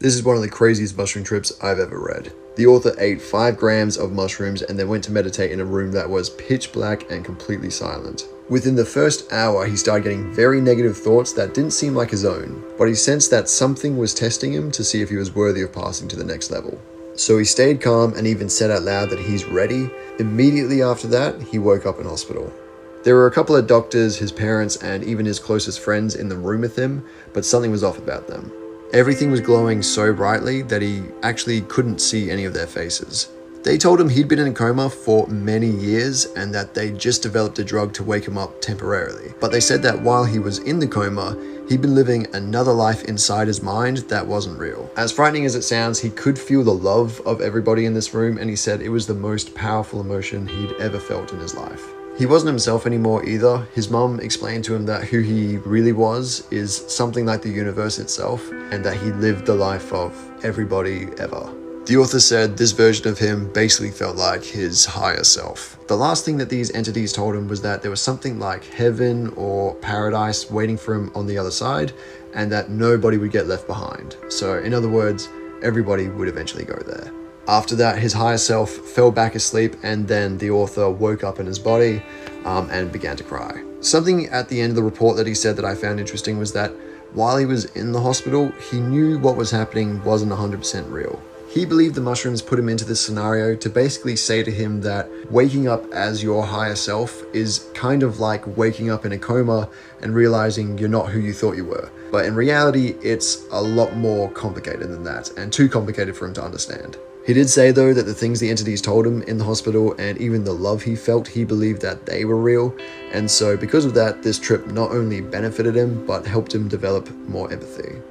This is one of the craziest mushroom trips I've ever read. The author ate 5 grams of mushrooms and then went to meditate in a room that was pitch black and completely silent. Within the first hour, he started getting very negative thoughts that didn't seem like his own, but he sensed that something was testing him to see if he was worthy of passing to the next level. So he stayed calm and even said out loud that he's ready. Immediately after that, he woke up in hospital. There were a couple of doctors, his parents, and even his closest friends in the room with him, but something was off about them. Everything was glowing so brightly that he actually couldn't see any of their faces. They told him he'd been in a coma for many years and that they just developed a drug to wake him up temporarily. But they said that while he was in the coma, he'd been living another life inside his mind that wasn't real. As frightening as it sounds, he could feel the love of everybody in this room, and he said it was the most powerful emotion he'd ever felt in his life. He wasn't himself anymore either. His mum explained to him that who he really was is something like the universe itself, and that he lived the life of everybody ever. The author said this version of him basically felt like his higher self. The last thing that these entities told him was that there was something like heaven or paradise waiting for him on the other side, and that nobody would get left behind. So in other words, everybody would eventually go there. After that, his higher self fell back asleep, and then the author woke up in his body and began to cry. Something at the end of the report that he said that I found interesting was that while he was in the hospital, he knew what was happening wasn't 100% real. He believed the mushrooms put him into this scenario to basically say to him that waking up as your higher self is kind of like waking up in a coma and realizing you're not who you thought you were. But in reality, it's a lot more complicated than that, and too complicated for him to understand. He did say though that the things the entities told him in the hospital and even the love he felt, he believed that they were real. And so because of that, this trip not only benefited him, but helped him develop more empathy.